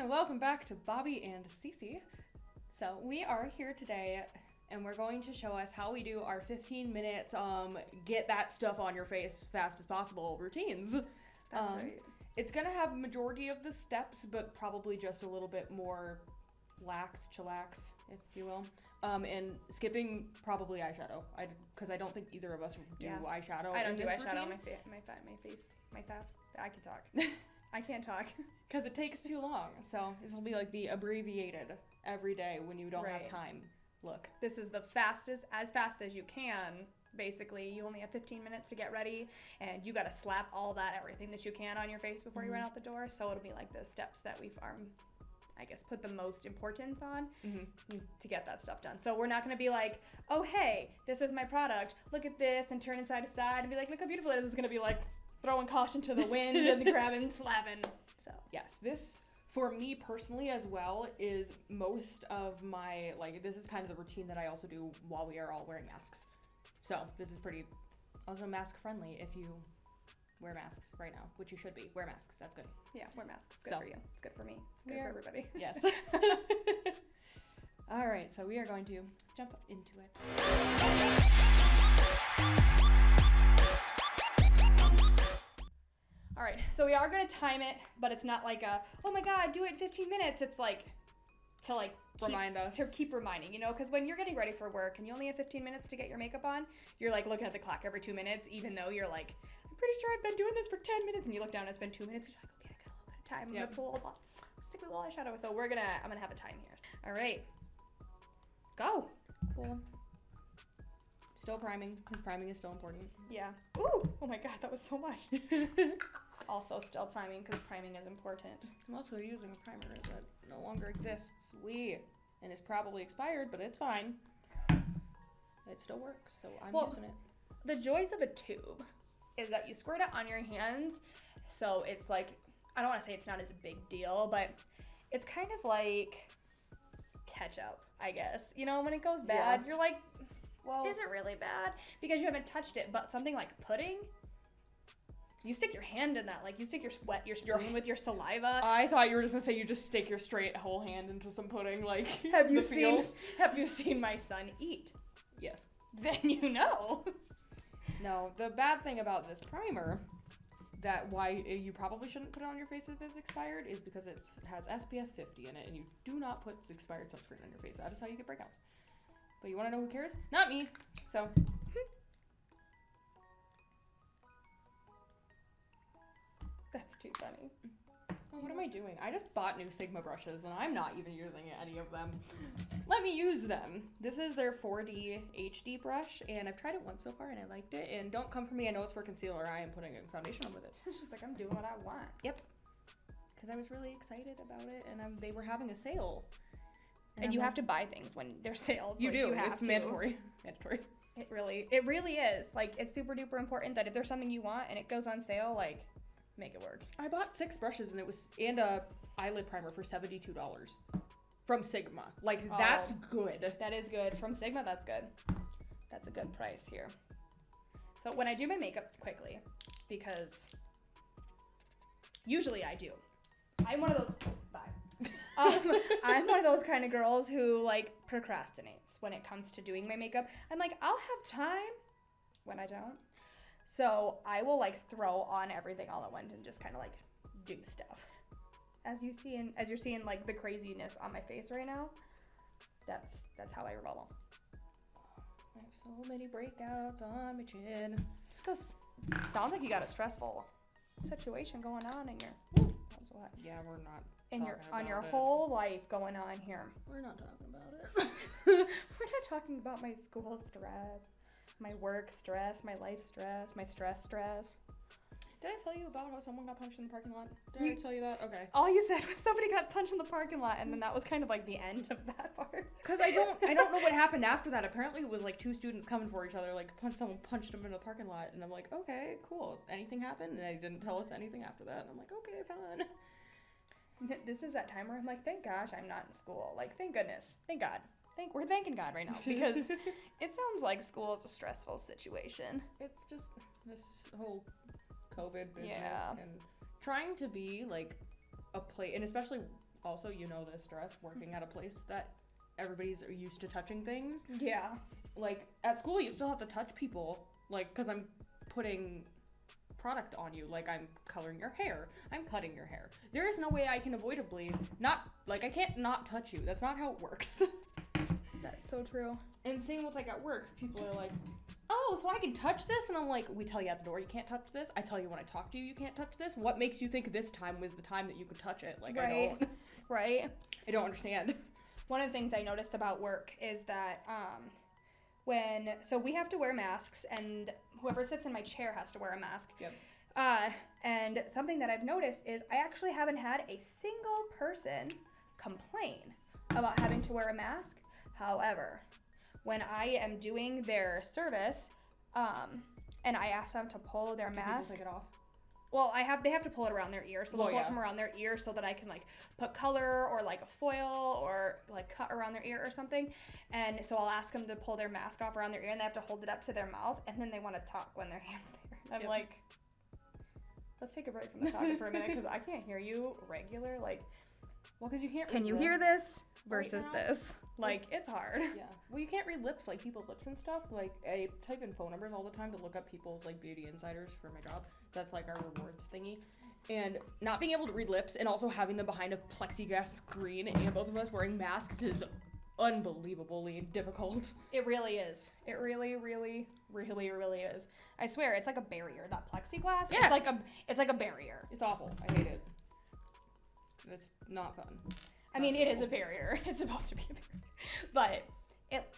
and welcome back to Bobbie and Cici. So we are here today and we're going to show us how we do our 15 minutes get that stuff on your face fast as possible routines. That's right. It's gonna have majority of the steps, but probably just a little bit more chillax, if you will. And skipping probably eyeshadow, because I don't think either of us do eyeshadow. I don't do eyeshadow on my face. I can talk. I can't talk. Because it takes too long. So this will be like the abbreviated every day when you don't have time look. This is the fastest, as fast as you can. Basically, you only have 15 minutes to get ready, and you got to slap all that, everything that you can on your face before you run out the door. So it'll be like the steps that we've, I guess, put the most importance on to get that stuff done. So we're not going to be like, oh, hey, this is my product. Look at this, and turn it side to side and be like, look how beautiful it is. It's going to be like throwing caution to the wind and grabbing, slapping. So yes, this for me personally as well is most of my, this is kind of the routine that I also do while we are all wearing masks. So this is pretty also mask friendly if you wear masks right now, which you should be. Wear masks. That's good. Yeah, wear masks. It's good for you. It's good for me. It's good for everybody. Yes. All right, so we are going to jump into it. All right, so we are going to time it, but it's not like a, oh my God, do it in 15 minutes. It's like to remind us. To keep reminding, because when you're getting ready for work and you only have 15 minutes to get your makeup on, you're like looking at the clock every 2 minutes, even though you're like, I'm pretty sure I've been doing this for 10 minutes. And you look down and it's been 2 minutes. And you're like, okay, I got a little bit of time. I'm going to pull stick with a little eyeshadow. So I'm going to have a time here. All right. Go. Cool. Still priming, because priming is still important. Yeah. Ooh. Oh my God, that was so much. Also still priming, because priming is important. I'm also using a primer that no longer exists. And it's probably expired, but it's fine. It still works, so I'm using it. The joys of a tube is that you squirt it on your hands, so it's like, I don't want to say it's not as a big deal, but it's kind of like ketchup, I guess. When it goes bad, you're like, well, is it really bad? Because you haven't touched it, but something like pudding, you stick your hand in that, you stick your spoon with your saliva. I thought you were just gonna say you just stick your straight whole hand into some pudding, Have you seen my son eat? Yes. Then you know. No, the bad thing about this primer, that why you probably shouldn't put it on your face if it's expired, is because it has SPF 50 in it, and you do not put expired sunscreen on your face. That is how you get breakouts. But you want to know who cares? Not me. So. That's too funny. Oh, what am I doing? I just bought new Sigma brushes, and I'm not even using any of them. Let me use them. This is their 4D HD brush, and I've tried it once so far, and I liked it. And don't come for me. I know it's for concealer. I am putting a foundation on with it. She's like, I'm doing what I want. Yep. Because I was really excited about it, and they were having a sale. And you have to buy things when there's sales. You do. It's mandatory. Mandatory. It really is. It's super duper important that if there's something you want and it goes on sale, make it work. I bought 6 brushes and a eyelid primer for $72 from Sigma. That's good. That is good. From Sigma, that's good. That's a good price here. So when I do my makeup quickly, because usually I do. I'm one of those. Bye. I'm one of those kind of girls who procrastinates when it comes to doing my makeup. I'm like, I'll have time when I don't. So I will throw on everything all at once and just kind of do stuff. As you're seeing the craziness on my face right now, that's how I roll. I have so many breakouts on my chin. It's because it sounds like you got a stressful situation going on in your. Yeah, we're not. On your whole life going on here. We're not talking about it. We're not talking about my school stress. My work stress, my life stress, my stress. Did I tell you about how someone got punched in the parking lot? Did I tell you that? Okay. All you said was somebody got punched in the parking lot, and then that was kind of the end of that part. Because I don't know what happened after that. Apparently it was 2 students coming for each other, someone punched them in the parking lot, and I'm like, okay, cool. Anything happened? And they didn't tell us anything after that. And I'm like, okay, fine. This is that time where I'm like, thank gosh I'm not in school. Thank goodness. Thank God. We're thanking God right now, because it sounds like school is a stressful situation. It's just this whole COVID business and trying to be a place, and especially also, you know this, stress, working at a place that everybody's used to touching things. Yeah. Like, at school, you still have to touch people, like, because I'm putting product on you. Like, I'm coloring your hair. I'm cutting your hair. There is no way I can avoidably not, like, I can't not touch you. That's not how it works. That's so true. And same with, like, at work, people are like, oh, so I can touch this? And I'm like, we tell you at the door you can't touch this. I tell you when I talk to you, you can't touch this. What makes you think this time was the time that you could touch it? Like, right. I don't. Right. I don't understand. One of the things I noticed about work is that so we have to wear masks, and whoever sits in my chair has to wear a mask. Yep. And something that I've noticed is I actually haven't had a single person complain about having to wear a mask. However, when I am doing their service, and I ask them to pull their mask, take it off. well, they have to pull it around their ear, so they'll pull it from around their ear so that I can like put color or like a foil or like cut around their ear or something. And so I'll ask them to pull their mask off around their ear, and they have to hold it up to their mouth, and then they want to talk when their hand's there. I'm like, let's take a break from the talking for a minute, because I can't hear you regular. Like, well, because you can't. Can you hear this versus this? Like, it's hard. Yeah. Well, you can't read lips, like people's lips and stuff. Like, I type in phone numbers all the time to look up people's like beauty insiders for my job. That's like our rewards thingy. And not being able to read lips and also having them behind a plexiglass screen and both of us wearing masks is unbelievably difficult. It really is. It really, really, really, really is. I swear, it's like a barrier. That plexiglass. Yes. It's like a barrier. It's awful. I hate it. It's not fun. I mean, it is a barrier. It's supposed to be a barrier. But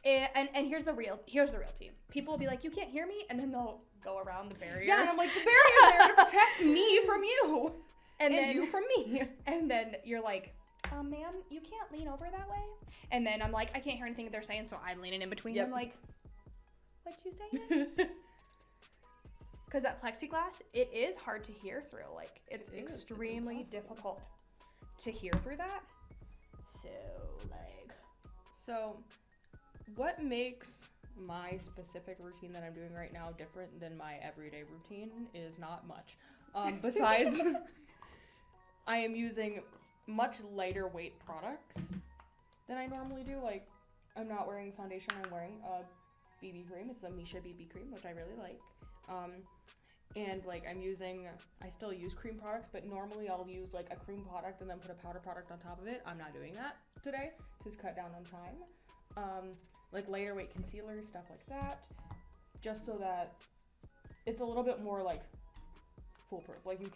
and here's the real tea. People will be like, you can't hear me, and then they'll go around the barrier. Yeah, and I'm like, the barrier's there to protect me from you. And then you from me. And then you're like, ma'am, you can't lean over that way. And then I'm like, I can't hear anything that they're saying, so I'm leaning in between them like, what you saying? Because that plexiglass, it is hard to hear through. Like, it's extremely difficult to hear through that. So, what makes my specific routine that I'm doing right now different than my everyday routine is not much. Besides, I am using much lighter weight products than I normally do. Like, I'm not wearing foundation, I'm wearing a BB cream. It's a Missha BB cream, which I really like. And like I still use cream products, but normally I'll use like a cream product and then put a powder product on top of it. I'm not doing that today to cut down on time. Like lighter weight concealer, stuff like that, just so that it's a little bit more like foolproof. Like you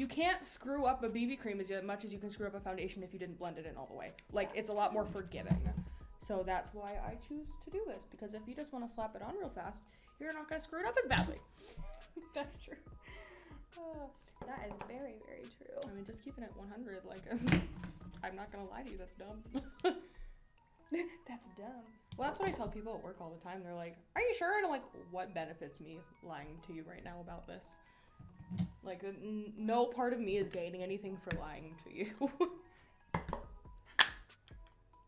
can't screw up a BB cream as much as you can screw up a foundation if you didn't blend it in all the way. Like, it's a lot more forgiving. So that's why I choose to do this, because if you just want to slap it on real fast, you're not going to screw it up as badly. That's true. That is very, very true. I mean, just keeping it 100, like, I'm not going to lie to you, that's dumb. That's dumb. Well, that's what I tell people at work all the time. They're like, are you sure? And I'm like, what benefits me lying to you right now about this? Like, no part of me is gaining anything for lying to you.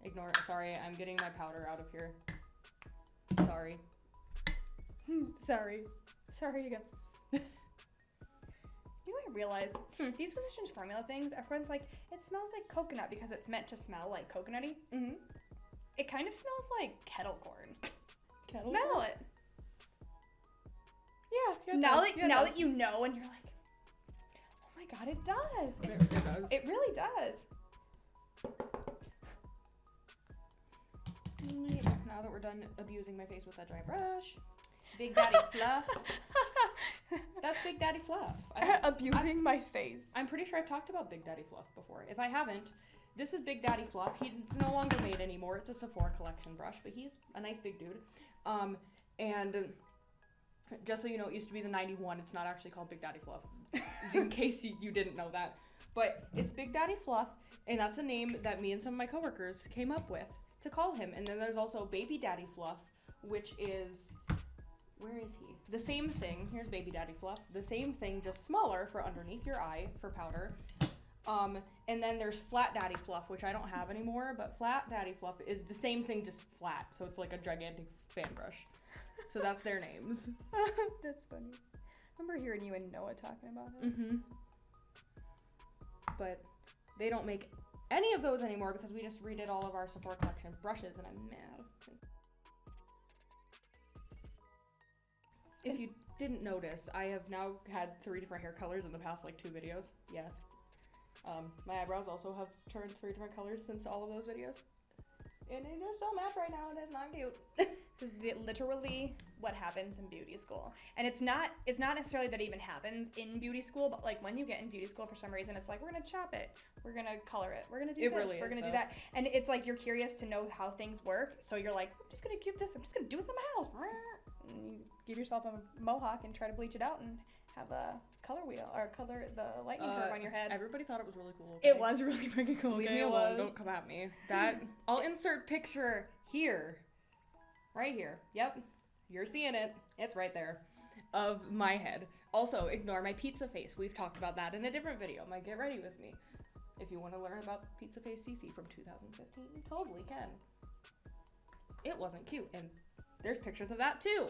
Ignore it. Sorry, I'm getting my powder out of here. Sorry. Sorry again. You know what I realized? These Physicians Formula things, everyone's like, it smells like coconut because it's meant to smell like coconutty. Mm-hmm. It kind of smells like kettle corn. Smell it. Yeah. Now that you know, and you're like, oh my god, it does. It does. It really does. Now that we're done abusing my face with that dry brush, Big Daddy Fluff. That's Big Daddy Fluff. Abusing my face. I'm pretty sure I've talked about Big Daddy Fluff before. If I haven't, this is Big Daddy Fluff. He's no longer made anymore. It's a Sephora collection brush, but he's a nice big dude. And just so you know, it used to be the 91. It's not actually called Big Daddy Fluff, in case you didn't know that. But it's Big Daddy Fluff, and that's a name that me and some of my coworkers came up with to call him. And then there's also Baby Daddy Fluff, which is, where is he? The same thing. Here's Baby Daddy Fluff. The same thing, just smaller for underneath your eye for powder. And then there's Flat Daddy Fluff, which I don't have anymore, but Flat Daddy Fluff is the same thing, just flat. So it's like a gigantic fan brush. So that's their names. That's funny. I remember hearing you and Noah talking about it. Mm-hmm. But They don't make any of those anymore because we just redid all of our Sephora collection brushes, and I'm mad. If you didn't notice, I have now had 3 different hair colors in the past like 2 videos. Yeah. My eyebrows also have turned 3 different colors since all of those videos. And they just don't match right now, and it's not cute. This is literally what happens in beauty school. And it's not necessarily that it even happens in beauty school, but like when you get in beauty school for some reason, it's like, we're gonna chop it, we're gonna color it, we're gonna do we're gonna do that. And it's like you're curious to know how things work, so you're like, I'm just gonna keep this, I'm just gonna do this in my house. And you give yourself a mohawk and try to bleach it out and have a color wheel, or color the lightning curve on your head. Everybody thought it was really cool. Okay? It was really freaking cool. Leave me alone. Don't come at me. That I'll insert picture here, right here. Yep, you're seeing it. It's right there, of my head. Also, ignore my pizza face. We've talked about that in a different video. My Get Ready With Me. If you want to learn about pizza face Cici from 2015, you totally can. It wasn't cute, and there's pictures of that too.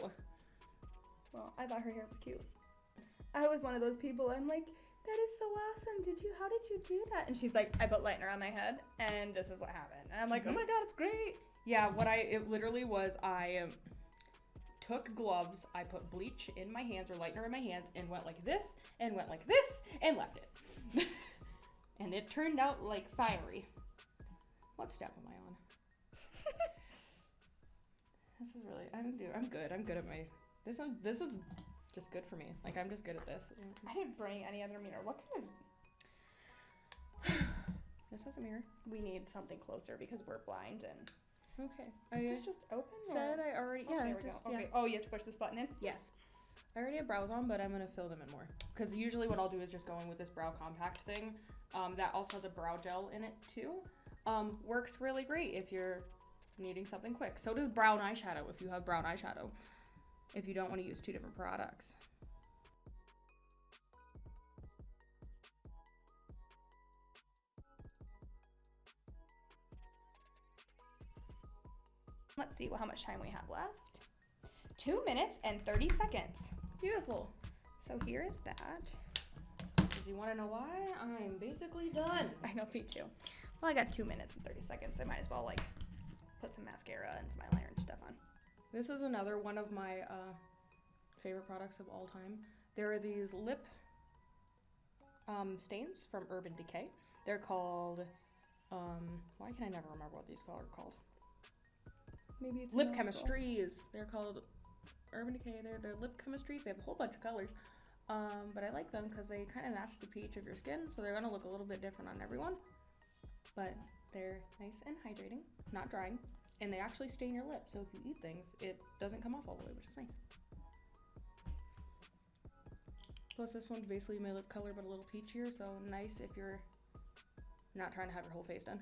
Well, I thought her hair was cute. I was one of those people, I'm like, that is so awesome. How did you do that? And she's like, I put lightener on my head, and this is what happened. And I'm like, oh my God, it's great. Yeah, it literally was, I took gloves, I put bleach in my hands, or lightener in my hands, and went like this, and went like this, and left it. And it turned out like fiery. What step am I on? This is really, I'm good at my, this is just good for me. Like, I'm just good at this. I didn't bring any other mirror. What kind of... This has a mirror. We need something closer because we're blind and... Okay. Is this just open? Said I already... Yeah, there we go. Okay. Yeah. Oh, you have to push this button in? Yes. I already have brows on, but I'm going to fill them in more. Because usually what I'll do is just go in with this brow compact thing. That also has a brow gel in it, too. Works really great if you're needing something quick. So does brown eyeshadow if you have brown eyeshadow. If you don't want to use 2 different products. Let's see how much time we have left. 2 minutes and 30 seconds. Beautiful. So here is that. Because you want to know why? I'm basically done. I know, me too. Well, I got 2 minutes and 30 seconds. I might as well like put some mascara and some eyeliner and stuff on. This is another one of my favorite products of all time. There are these lip stains from Urban Decay. They're called, why can I never remember what these are called? Maybe it's Lip Chemistries. They're called Urban Decay. They're lip chemistries. They have a whole bunch of colors. But I like them because they kind of match the pH of your skin, so they're gonna look a little bit different on everyone. But they're nice and hydrating, not drying. And they actually stain your lips, so if you eat things, it doesn't come off all the way, which is nice. Plus this one's basically my lip color, but a little peachier, so nice if you're not trying to have your whole face done.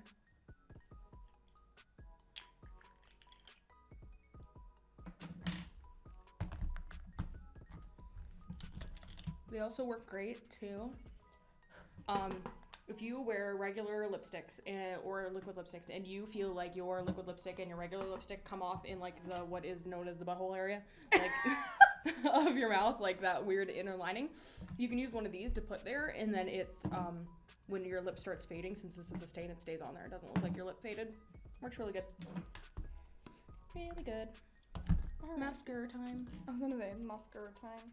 They also work great, too. If you wear regular lipsticks or liquid lipsticks and you feel like your liquid lipstick and your regular lipstick come off in like the what is known as the butthole area, like of your mouth, like that weird inner lining, you can use one of these to put there, and then it's when your lip starts fading, since this is a stain, it stays on there. It doesn't look like your lip faded. Works really good. Really good. Right. Mascara time. I was gonna say mascara time.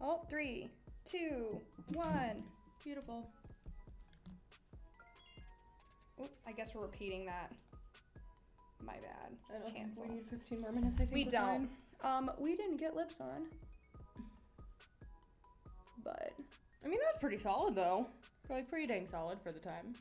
Oh, 3, 2, 1. Beautiful. Oop, I guess we're repeating that. My bad. I don't Cancel. think we need 15 more minutes, I think we don't. Fine. We didn't get lips on. But I mean, that's pretty solid though. Like pretty dang solid for the time.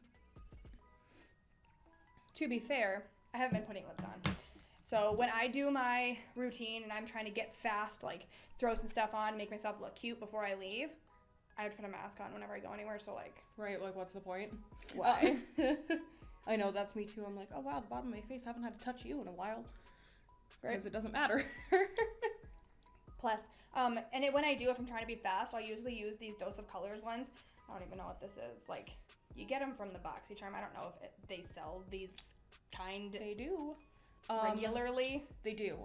To be fair, I haven't been putting lips on. So when I do my routine and I'm trying to get fast, like throw some stuff on, make myself look cute before I leave, I have to put a mask on whenever I go anywhere. So like, right, like what's the point? Why? I know, that's me too. I'm like, oh wow, the bottom of my face, I haven't had to touch you in a while. Right. Because it doesn't matter. Plus, when I do, if I'm trying to be fast, I'll usually use these Dose of Colors ones. I don't even know what this is. Like, you get them from the BoxyCharm. I don't know if they sell these kind. They do. regularly? They do.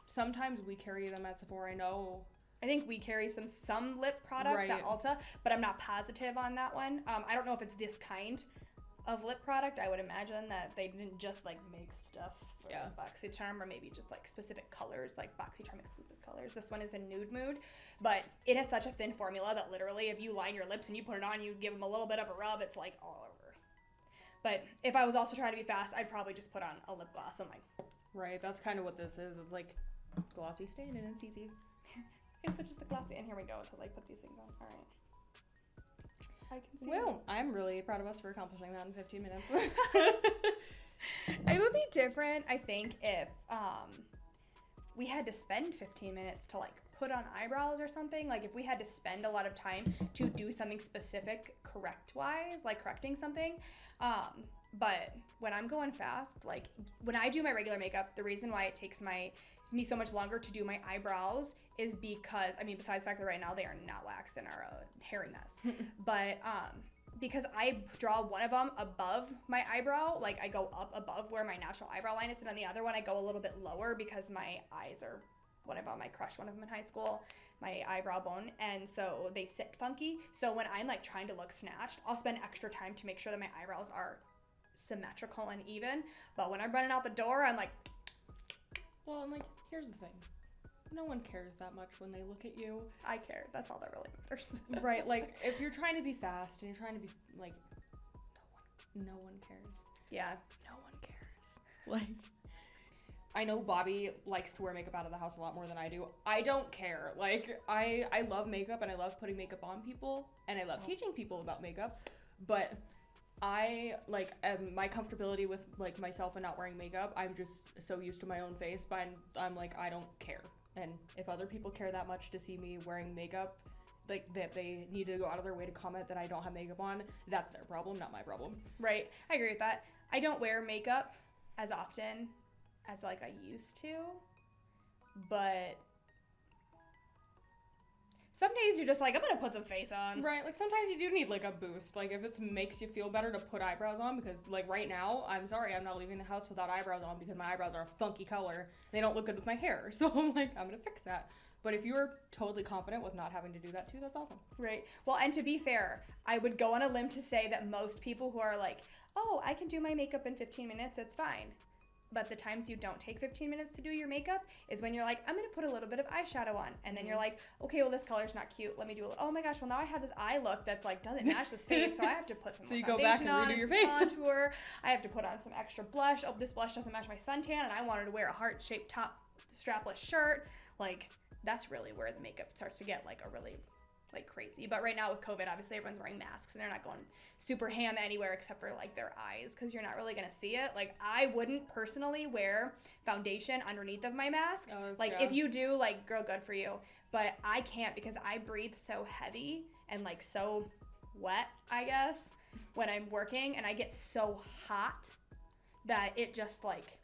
Sometimes we carry them at Sephora. I know. I think we carry some lip products at Ulta, but I'm not positive on that one. I don't know if it's this kind of lip product. I would imagine that they didn't just like make stuff for BoxyCharm, or maybe just like specific colors, like BoxyCharm exclusive colors. This one is in Nude Mood, but it has such a thin formula that literally if you line your lips and you put it on, you give them a little bit of a rub, it's like all over. But if I was also trying to be fast, I'd probably just put on a lip gloss and like. Right, that's kind of what this is. It's like glossy stain and it's easy. It's just the glossy, and here we go to like put these things on. All right. I can see. Well, I'm really proud of us for accomplishing that in 15 minutes. It would be different, I think, if we had to spend 15 minutes to like put on eyebrows or something. Like if we had to spend a lot of time to do something specific correct-wise, like correcting something. But when I'm going fast, like when I do my regular makeup, the reason why it takes me so much longer to do my eyebrows is because, I mean, besides the fact that right now they are not waxed and are a hairy mess, but because I draw one of them above my eyebrow, like I go up above where my natural eyebrow line is, and on the other one I go a little bit lower because my eyes are, I crushed one of them in high school, my eyebrow bone, and so they sit funky. So when I'm like trying to look snatched, I'll spend extra time to make sure that my eyebrows are symmetrical and even. But when I'm running out the door, I'm like, well, and like here's the thing, no one cares that much when they look at you. I care. That's all that really matters. Right, like if you're trying to be fast and you're trying to be like, no one cares. Yeah, no one cares. Like, I know Bobbie likes to wear makeup out of the house a lot more than I do. I don't care. Like, I love makeup and I love putting makeup on people and I love teaching people about makeup, but I like my comfortability with like myself and not wearing makeup. I'm just so used to my own face, but I'm like, I don't care. And if other people care that much to see me wearing makeup, like that they need to go out of their way to comment that I don't have makeup on, that's their problem, not my problem. Right. I agree with that. I don't wear makeup as often as like I used to, but some days you're just like, I'm gonna put some face on. Right, like sometimes you do need like a boost. Like if it makes you feel better to put eyebrows on, because like right now, I'm sorry, I'm not leaving the house without eyebrows on because my eyebrows are a funky color. They don't look good with my hair. So I'm like, I'm gonna fix that. But if you're totally confident with not having to do that too, that's awesome. Right. Well, and to be fair, I would go on a limb to say that most people who are like, oh, I can do my makeup in 15 minutes, it's fine. But the times you don't take 15 minutes to do your makeup is when you're like, I'm going to put a little bit of eyeshadow on. And then you're like, okay, well, this color's not cute. Let me do a little, oh my gosh, well, now I have this eye look that like doesn't match this face. So I have to put some so you go back and redo your face. Contour. I have to put on some extra blush. Oh, this blush doesn't match my suntan. And I wanted to wear a heart-shaped top strapless shirt. Like, that's really where the makeup starts to get like a really like crazy. But right now with COVID, obviously everyone's wearing masks and they're not going super ham anywhere except for like their eyes, because you're not really gonna see it. Like I wouldn't personally wear foundation underneath of my mask. Like if you do, like girl, good for you. But I can't because I breathe so heavy and like so wet, I guess, when I'm working, and I get so hot that it just like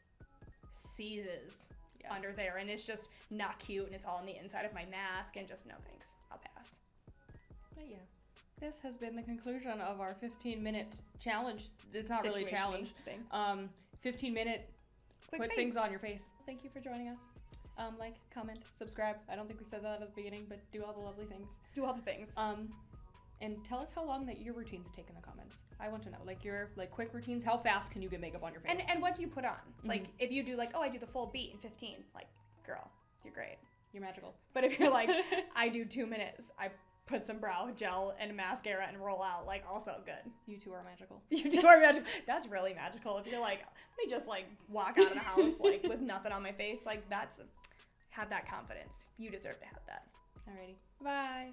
seizes under there, and it's just not cute, and it's all on the inside of my mask, and just no thanks, I'll pass. But yeah, this has been the conclusion of our 15-minute challenge. It's not really a challenge. 15-minute put things on your face. Thank you for joining us. Like, comment, subscribe. I don't think we said that at the beginning, but do all the lovely things. Do all the things. And tell us how long that your routines take in the comments. I want to know, like your like quick routines. How fast can you get makeup on your face? And what do you put on? Mm-hmm. Like if you do like, oh, I do the full beat in 15. Like, girl, you're great. You're magical. But if you're like, I do 2 minutes, I put some brow gel and mascara and roll out, like also good. You two are magical. You two are magical. That's really magical. If you're like, let me just like walk out of the house like with nothing on my face, like have that confidence. You deserve to have that. Alrighty. Bye.